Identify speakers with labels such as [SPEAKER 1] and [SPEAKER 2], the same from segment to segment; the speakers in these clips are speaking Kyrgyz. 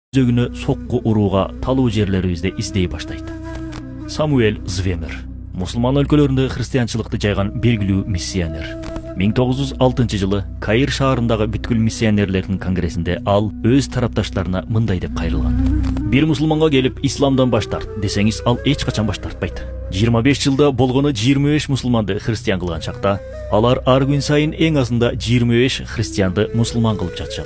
[SPEAKER 1] өзөгүнө сокку урууга талуу жерлерибизде издей баштайт. Самуэль Звемер мусулман өлкөлөрүндө христианчылыкты жайган белгилүү миссионер. 1906 жылы Каир шаарындагы бүткүл миссионерлердин конгрессинде ал өз тарапташтарына мындай деп кайрылган: бир мусулманга келип исламдан баш тарт десеңиз, ал эч качан баш тартпайт. 25 жылда болгону 25 мусулманды христиан кылган чакта, алар ар күн сайын эң азында 25 христианды мусулман кылып жатышат.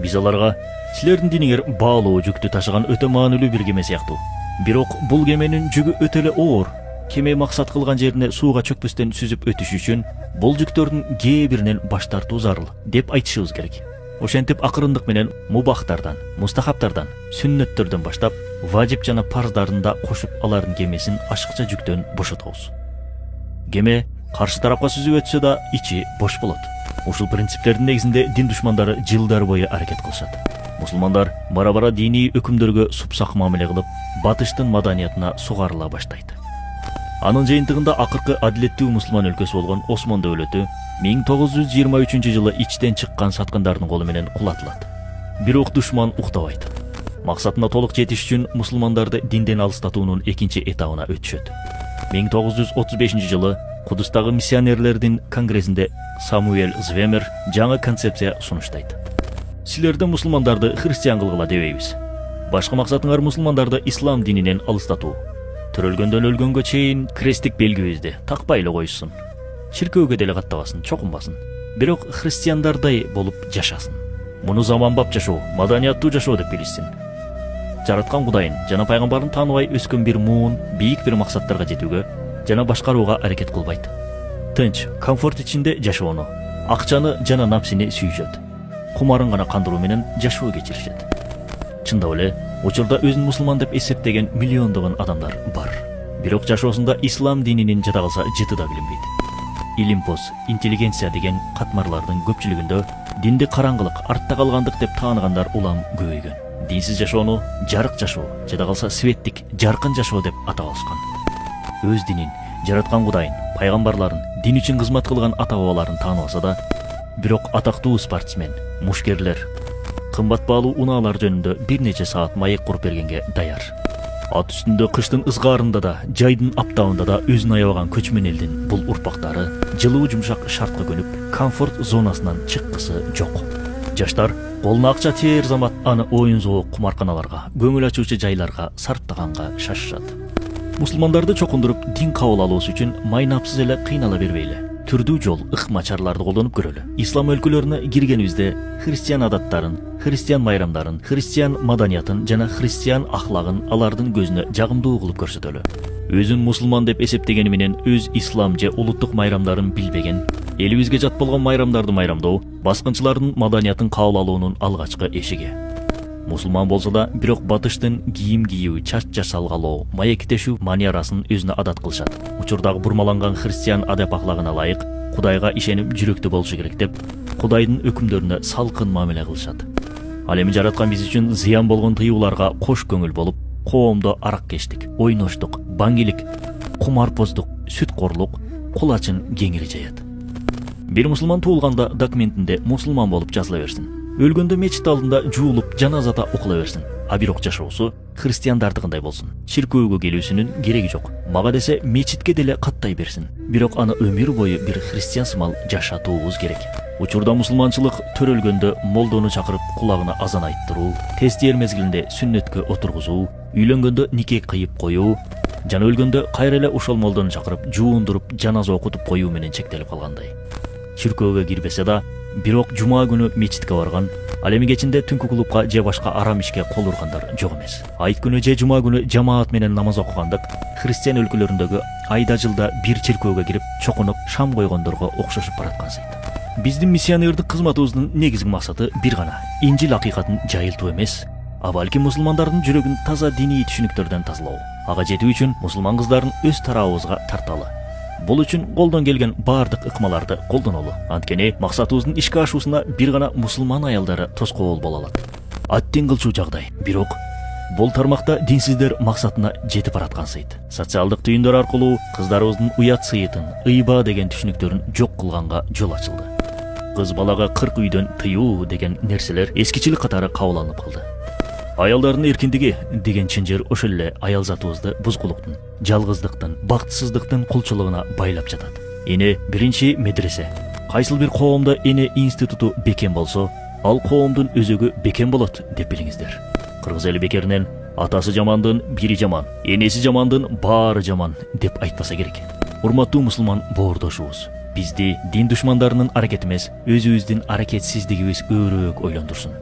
[SPEAKER 1] Биз аларга: силердин диниңер баалуу жүктү ташыган өтө маанилүү бир кеме сыяктуу. Бирок бул кеменин жүгү өтө эле оор. Кеме максат кылган жерине сууга чөкпөстөн сүзүп өтүш үчүн бул жүктөрдүн кээ биринен баш тартуу зарыл деп айтышыбыз керек. Ошентип акырындык менен мубахтардан, мустахаптардан, сүннөттөрдөн баштап, важип жана парздарын да кошуп алардын кемесин ашыкча жүктөн бошотобуз. Кеме каршы тарапка сүзүп өтсө да ичи бош болот. Ушул принциптердин негизинде дин душмандары жылдар бою аракет кылышат. Мусулмандар бара-бара диний өкүмдөргө супсак мамиле кылып, батыштын маданиятына сугарыла баштайт. Анын жыйынтыгында акыркы адилеттүү мусулман өлкөсү болгон Осмон дөөлөтү 1923 жылы ичтен чыккан саткандардын колу менен кулатылат. Бирок душман уктабайт. Максатына толук жетиш үчүн мусулмандарды динден алыстатуунун экинчи этабына өтүшөт. 1935 жылы Кудустагы миссионерлердин конгрессинде Самуэль Звемер жаңы концепция сунуштайт. Силерде мусулмандарды христиан кылгыла дебейбиз. Башкы максатыңар мусулмандарды ислам дининен алыстатуу. Төрөлгөндөн өлгөнгө чейин кресттик белгибизди такпай эле койсун. Чиркөөгө деле каттабасын, чокунбасын. Бирок христиандардай болуп жашасын. Муну заманбап жашоо, маданияттуу жашоо деп билишсин. Жараткан Кудайын жана пайгамбарын тааныбай өскөн бир муун бийик бир максаттарга жетүүгө жана башкарууга аракет кылбайт. Тынч, комфорт ичинде жашоону, акчаны жана напсини сүйүшөт. Кумарын гана кандыруу менен жашоо кечиришет. Чындап эле, учурда өзүн мусулман деп эсептеген миллиондогон адамдар бар. Бирок жашоосунда ислам дининин жада калса жыты да билинбейт. Илимпоз, интеллигенция деген катмарлардын көпчүлүгүндө динди караңгылык, артта калгандык деп тааныгандар улам көбөйгөн. Динсиз жашоону жарык жашоо, жада калса светтик, жаркын жашоо деп атап алышкан. Өз динин, жараткан Кудайын, пайгамбарларын, дин үчүн кызмат кылган ата-бабаларын тааныбаса да, бирок атактуу спортсмен, мушкерлер, кымбат баалуу унаалар жөнүндө бир нече саат маек куруп бергенге даяр. Ат үстүндө кыштын ызгаарында да, жайдын аптабында да өзүн аябаган көчмөн элдин бул урпактары жылуу жумшак шартка көнүп, комфорт зонасынан чыккысы жок. Жаштар колуна акча тээр замат аны оюн зоок кумарканаларга, көңүл ачуучу жайларга сарптаганга шашышат. Мусулмандарды чокундуруп дин кабыл алуусу үчүн майнапсыз эле кыйнала бербейли. Түрдүү жол, ыкма-чараларды колдонуп көрөлү. Ислам өлкөлөрүнө киргенибизде христиан адаттарын, христиан майрамдарын, христиан маданиятын жана христиан ахлагын алардын көзүнө жагымдуу кылып көрсөтөлү. Өзүн мусулман деп эсептегени менен өз ислам же улуттук майрамдарын билбеген, элибизге жат болгон майрамдарды майрамдоо баскынчылардын маданиятын кабыл алуунун алгачкы эшиги. Мусулман болсо да, бирок батыштын кийим кийүү, чач жасалгалоо, маектешүү маниярасын өзүнө адат кылышат. Учурдагы бурмаланган христиан адап ахлагына ылайык Кудайга ишенип жүрөктүү болушу керек деп, Кудайдын өкүмдөрүнө салкын мамиле кылышат. Ал эми жараткан биз үчүн зыян болгон тыюуларга кош көңүл болуп, коомдо араккештик, ойноштук, баңгилик, кумарпоздук, сүткорлук, кулачын кеңири жаят. Бир мусулман туулганда документинде мусулман болуп жазыла берсин. Өлгөндө мечит алдында жуулуп, жаназада окула берсин. А бирок жашоосу христиандардыгындай болсун. Чиркөөгө келүүсүнүн кереги жок. Мага десе мечитке деле каттай берсин. Бирок аны өмүр бою бир христиан сымал жашатуубуз керек. Учурда мусулманчылык төрөлгөндө молдону чакырып кулагына азан айттыруу, тез тээр мезгилинде сүннөткө отургузуу, үйлөнгөндө нике кыйып коюу, жана өлгөндө кайра эле ошол молдону чакырып жуундуруп, жаназа окутуп коюу менен чектелип калгандай. Чиркөөгө кирбесе да, бирок жума күнү мечитке барган, ал эми кечинде түнкү клубка же башка арам ишке кол ургандар жок эмес. Айт күнү же жума күнү жамаат менен намаз окугандык христиан өлкөлөрүндөгү айда жылда бир чиркөөгө кирип чокунуп шам койгондорго окшошуп бараткансыйт. Биздин миссионердик кызматыбыздын негизги максаты бир гана: Инжил акыйкатын жайылтуу эмес, а балки мусулмандардын жүрөгүн таза диний түшүнүктөрдөн тазалоо. Ага жетүү үчүн мусулман кыздарын өз тарабыбызга тарталы. Бул үчүн колдон келген бардык ыкмаларды колдонолу. Анткени максатыбыздын ишке ашуусуна бир гана мусулман аялдары тоскоол боло алат. Аттин кылчу жагдай. Бирок бул тармакта динсиздер максатына жетип бараткансыйт. Социалдык түйүндөр аркылуу кыздарыбыздын уят сыйытын, ыйба деген түшүнүктөрүн жок кылганга жол ачылды. Кыз балага 40 үйдөн тыюу деген нерселер эскичилик катары кабыл алынып калды. Аялдардын эркиндиги деген чынжыр ошол эле аял затыбызды бузгулуктун, жалгыздыктын, бактысыздыктын кулчулугуна байлап жатат. Эне биринчи медресе. Кайсыл бир коомдо эне институту бекем болсо, ал коомдун өзөгү бекем болот деп билиңиздер. Кыргыз эли бекеринен атасы жамандын бири жаман, энеси жамандын баары жаман деп айтпаса керек. Урматтуу мусулман боордошубуз, бизди дин душмандарынын аракети эмес, өзүбүздүн аракетсиздигибиз көбүрөөк ойлондурсун.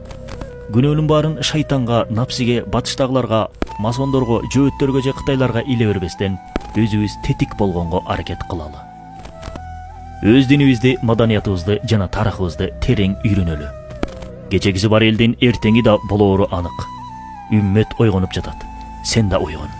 [SPEAKER 1] Күнөөнүн баарын шайтанга, напсиге, батыштагыларга, масондорго, жөөттөргө же кытайларга иле бербестен, өзүбүз тетик болгонго аракет кылалы. Өз динибизди, маданиятыбызды жана тарыхыбызды терең үйрөнөлү. Кечегиси бар элдин эртеңи да болоору анык. Үммет ойгонуп жатат. Сен да ойгон.